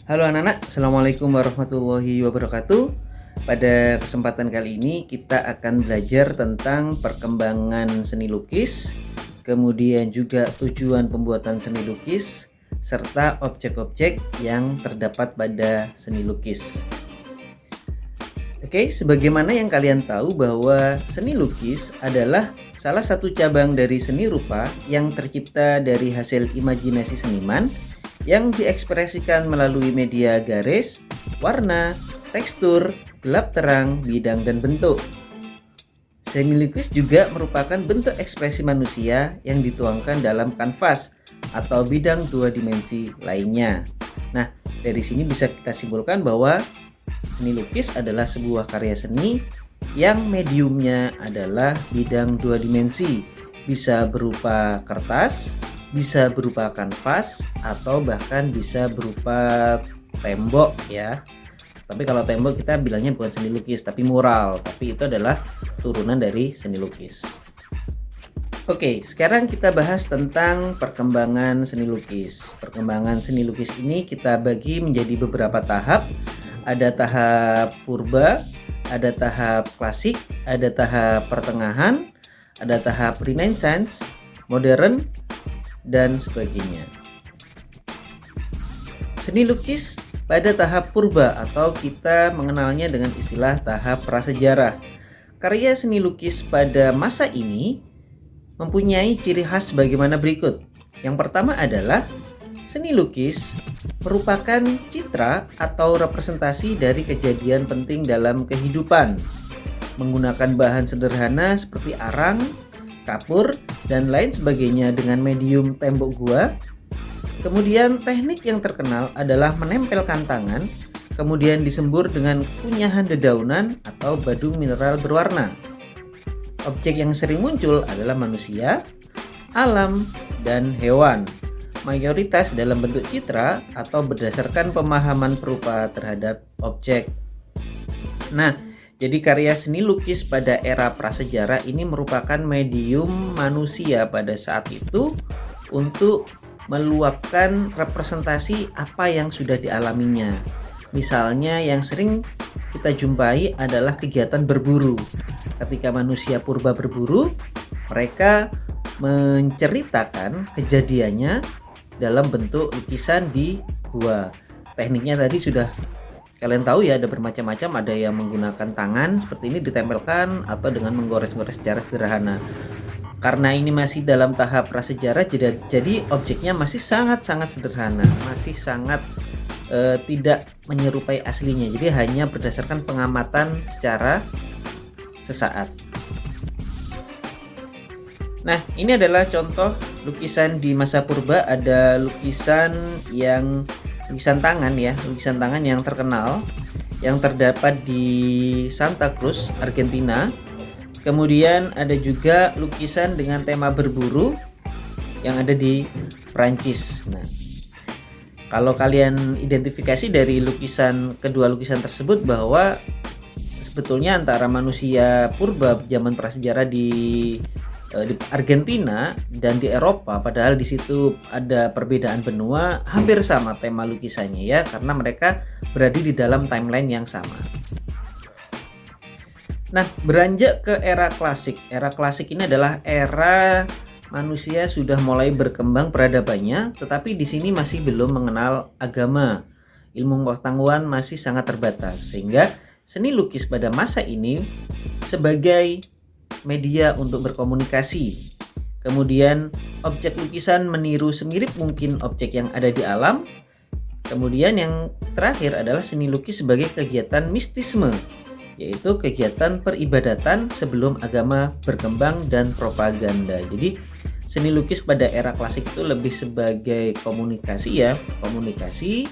Halo anak-anak, Assalamualaikum warahmatullahi wabarakatuh. Pada kesempatan kali ini kita akan belajar tentang perkembangan seni lukis, kemudian juga tujuan pembuatan seni lukis, serta objek-objek yang terdapat pada seni lukis. Oke, sebagaimana yang kalian tahu bahwa seni lukis adalah salah satu cabang dari seni rupa yang tercipta dari hasil imajinasi seniman yang diekspresikan melalui media garis, warna, tekstur, gelap terang, bidang, dan bentuk. Seni lukis juga merupakan bentuk ekspresi manusia yang dituangkan dalam kanvas atau bidang dua dimensi lainnya. Nah, dari sini bisa kita simpulkan bahwa seni lukis adalah sebuah karya seni yang mediumnya adalah bidang dua dimensi, bisa berupa kertas, bisa berupa kanvas, atau bahkan bisa berupa tembok ya. Tapi kalau tembok kita bilangnya bukan seni lukis tapi mural, tapi itu adalah turunan dari seni lukis. Oke, sekarang kita bahas tentang perkembangan seni lukis. Perkembangan seni lukis ini kita bagi menjadi beberapa tahap. Ada tahap purba, ada tahap klasik, ada tahap pertengahan, ada tahap renaissance, modern, dan sebagainya. Seni lukis pada tahap purba atau kita mengenalnya dengan istilah tahap prasejarah. Karya seni lukis pada masa ini mempunyai ciri khas bagaimana berikut. Yang pertama adalah seni lukis merupakan citra atau representasi dari kejadian penting dalam kehidupan. Menggunakan bahan sederhana seperti arang, kapur, dan lain sebagainya dengan medium tembok gua. Kemudian teknik yang terkenal adalah menempelkan tangan, kemudian disembur dengan kunyahan dedaunan atau badung mineral berwarna. Objek yang sering muncul adalah manusia, alam, dan hewan. Mayoritas dalam bentuk citra atau berdasarkan pemahaman perupa terhadap objek. Nah, jadi karya seni lukis pada era prasejarah ini merupakan medium manusia pada saat itu untuk meluapkan representasi apa yang sudah dialaminya. Misalnya yang sering kita jumpai adalah kegiatan berburu. Ketika manusia purba berburu, mereka menceritakan kejadiannya dalam bentuk lukisan di gua. Tekniknya tadi sudah kalian tahu ya, ada bermacam-macam, ada yang menggunakan tangan seperti ini ditempelkan atau dengan menggores-gores secara sederhana. Karena ini masih dalam tahap prasejarah, jadi objeknya masih sangat-sangat sederhana, masih sangat tidak menyerupai aslinya. Jadi hanya berdasarkan pengamatan secara sesaat. Nah, ini adalah contoh lukisan di masa purba. Ada lukisan tangan ya, lukisan tangan yang terkenal yang terdapat di Santa Cruz, Argentina. Kemudian ada juga lukisan dengan tema berburu yang ada di Prancis. Nah, kalau kalian identifikasi dari kedua lukisan tersebut bahwa sebetulnya antara manusia purba zaman prasejarah di Argentina dan di Eropa, padahal di situ ada perbedaan benua, hampir sama tema lukisannya ya, karena mereka berada di dalam timeline yang sama. Nah, beranjak ke era klasik. Era klasik ini adalah era manusia sudah mulai berkembang peradabannya, tetapi di sini masih belum mengenal agama. Ilmu pengetahuan masih sangat terbatas, sehingga seni lukis pada masa ini sebagai media untuk berkomunikasi. Kemudian objek lukisan meniru semirip mungkin objek yang ada di alam. Kemudian yang terakhir adalah seni lukis sebagai kegiatan mistisme, yaitu kegiatan peribadatan sebelum agama berkembang dan propaganda. Jadi seni lukis pada era klasik itu lebih sebagai komunikasi ya, komunikasi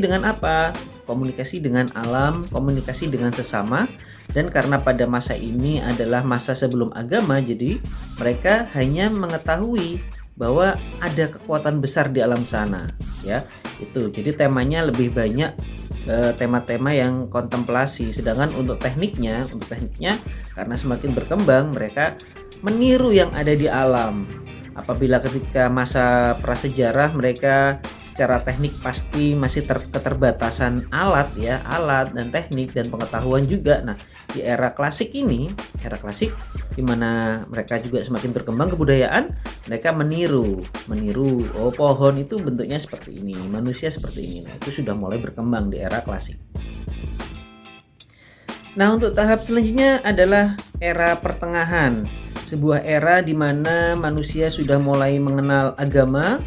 dengan apa? Komunikasi dengan alam, komunikasi dengan sesama. Dan karena pada masa ini adalah masa sebelum agama, jadi mereka hanya mengetahui bahwa ada kekuatan besar di alam sana ya. Itu jadi temanya lebih banyak tema-tema yang kontemplasi. Sedangkan untuk tekniknya karena semakin berkembang mereka meniru yang ada di alam. Apabila ketika masa prasejarah mereka secara teknik pasti masih keterbatasan alat ya, alat dan teknik dan pengetahuan juga. Nah, di era klasik ini, era klasik di mana mereka juga semakin berkembang kebudayaan, mereka meniru, oh pohon itu bentuknya seperti ini, manusia seperti ini. Nah, itu sudah mulai berkembang di era klasik. Nah, untuk tahap selanjutnya adalah era pertengahan. Sebuah era di mana manusia sudah mulai mengenal agama,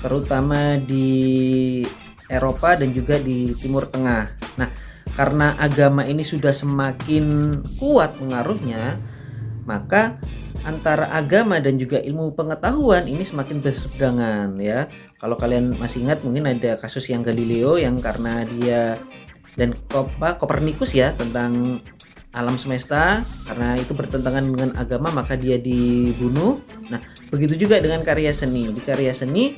terutama di Eropa dan juga di Timur Tengah. Nah, karena agama ini sudah semakin kuat pengaruhnya, maka antara agama dan juga ilmu pengetahuan ini semakin berseberangan ya. Kalau kalian masih ingat, mungkin ada kasus yang Galileo yang karena dia dan Kopernikus ya tentang alam semesta, karena itu bertentangan dengan agama maka dia dibunuh. Nah, begitu juga dengan karya seni. Di karya seni,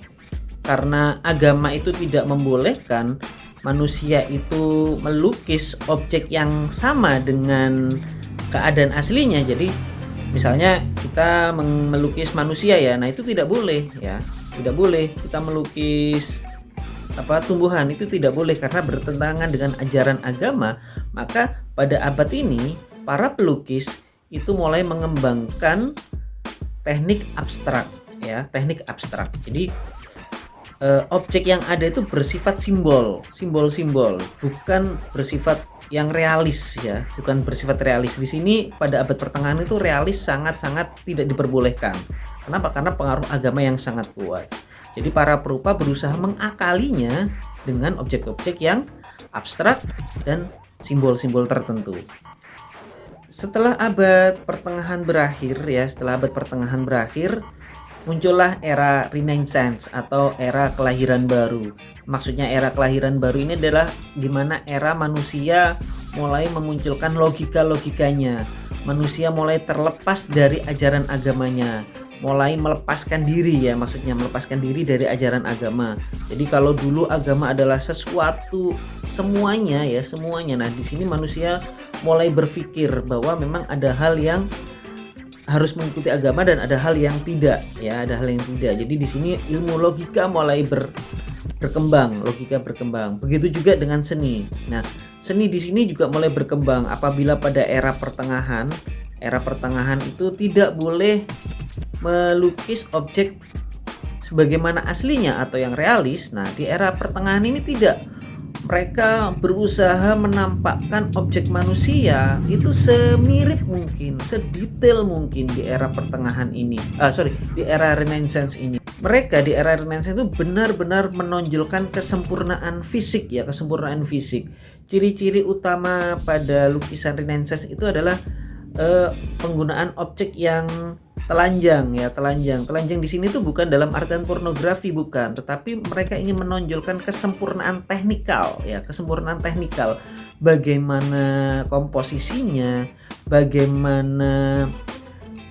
karena agama itu tidak membolehkan manusia itu melukis objek yang sama dengan keadaan aslinya. Jadi misalnya kita melukis manusia ya, nah itu tidak boleh ya, tidak boleh kita melukis tumbuhan, itu tidak boleh karena bertentangan dengan ajaran agama. Maka pada abad ini para pelukis itu mulai mengembangkan teknik abstrak ya, teknik abstrak. Jadi objek yang ada itu bersifat simbol, bukan bersifat yang realis ya, bukan bersifat realis. Di sini pada abad pertengahan itu realis sangat-sangat tidak diperbolehkan. Kenapa? Karena pengaruh agama yang sangat kuat. Jadi para perupa berusaha mengakalinya dengan objek-objek yang abstrak dan simbol-simbol tertentu. Setelah abad pertengahan berakhir ya, muncullah era Renaissance atau era kelahiran baru. Maksudnya era kelahiran baru ini adalah di mana era manusia mulai memunculkan logika-logikanya. Manusia mulai terlepas dari ajaran agamanya, mulai melepaskan diri ya, maksudnya melepaskan diri dari ajaran agama. Jadi kalau dulu agama adalah sesuatu semuanya ya, semuanya. Nah, di sini manusia mulai berpikir bahwa memang ada hal yang harus mengikuti agama dan ada hal yang tidak ya, ada hal yang tidak. Jadi di sini ilmu logika mulai berkembang, logika berkembang. Begitu juga dengan seni. Nah, seni di sini juga mulai berkembang apabila pada era pertengahan itu tidak boleh melukis objek sebagaimana aslinya atau yang realis. Nah, di era pertengahan ini tidak. Mereka berusaha menampakkan objek manusia itu semirip mungkin, sedetail mungkin di era pertengahan ini. Di era Renaissance ini. Mereka di era Renaissance itu benar-benar menonjolkan kesempurnaan fisik ya, kesempurnaan fisik. Ciri-ciri utama pada lukisan Renaissance itu adalah penggunaan objek yang telanjang ya, telanjang di sini tuh bukan dalam artian pornografi, bukan, tetapi mereka ingin menonjolkan kesempurnaan teknikal ya, kesempurnaan teknikal, bagaimana komposisinya, bagaimana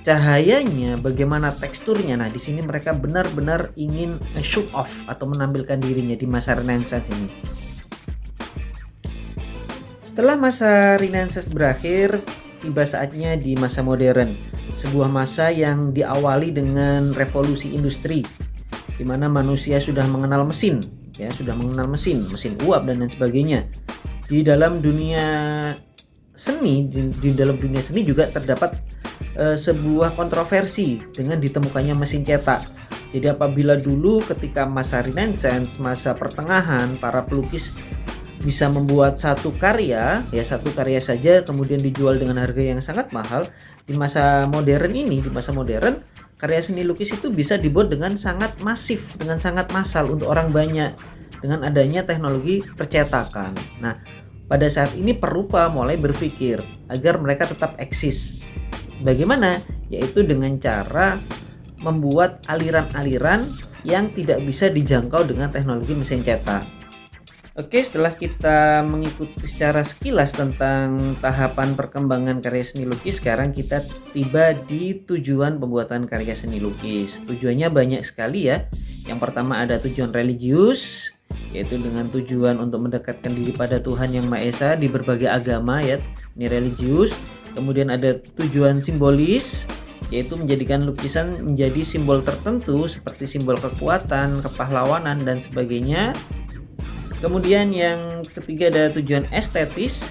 cahayanya, bagaimana teksturnya. Nah, di sini mereka benar-benar ingin show off atau menampilkan dirinya di masa Renaissance ini. Setelah masa Renaissance berakhir, tiba saatnya di masa modern, sebuah masa yang diawali dengan revolusi industri, di mana manusia sudah mengenal mesin, ya, mesin uap dan lain sebagainya. Di dalam dunia seni, di dalam dunia seni juga terdapat sebuah kontroversi dengan ditemukannya mesin cetak. Jadi apabila dulu ketika masa Renaissance, masa pertengahan, para pelukis bisa membuat satu karya saja kemudian dijual dengan harga yang sangat mahal, di masa modern ini, karya seni lukis itu bisa dibuat dengan sangat masif, dengan sangat massal untuk orang banyak dengan adanya teknologi percetakan. Nah, pada saat ini perupa mulai berpikir agar mereka tetap eksis. Bagaimana? Yaitu dengan cara membuat aliran-aliran yang tidak bisa dijangkau dengan teknologi mesin cetak. Oke, setelah kita mengikuti secara sekilas tentang tahapan perkembangan karya seni lukis, sekarang kita tiba di tujuan pembuatan karya seni lukis. Tujuannya banyak sekali ya. Yang pertama ada tujuan religius, yaitu dengan tujuan untuk mendekatkan diri pada Tuhan Yang Maha Esa di berbagai agama ya. Ini religius. Kemudian ada tujuan simbolis, yaitu menjadikan lukisan menjadi simbol tertentu seperti simbol kekuatan, kepahlawanan, dan sebagainya. Kemudian yang ketiga ada tujuan estetis,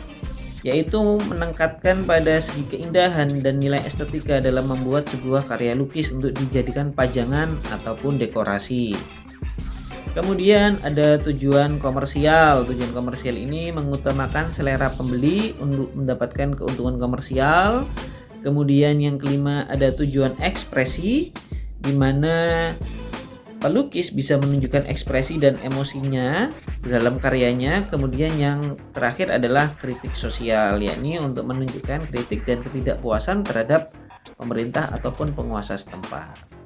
yaitu meningkatkan pada segi keindahan dan nilai estetika dalam membuat sebuah karya lukis untuk dijadikan pajangan ataupun dekorasi. Kemudian ada tujuan komersial. Tujuan komersial ini mengutamakan selera pembeli untuk mendapatkan keuntungan komersial. Kemudian yang kelima ada tujuan ekspresi, di mana pelukis bisa menunjukkan ekspresi dan emosinya dalam karyanya. Kemudian yang terakhir adalah kritik sosial, yakni untuk menunjukkan kritik dan ketidakpuasan terhadap pemerintah ataupun penguasa setempat.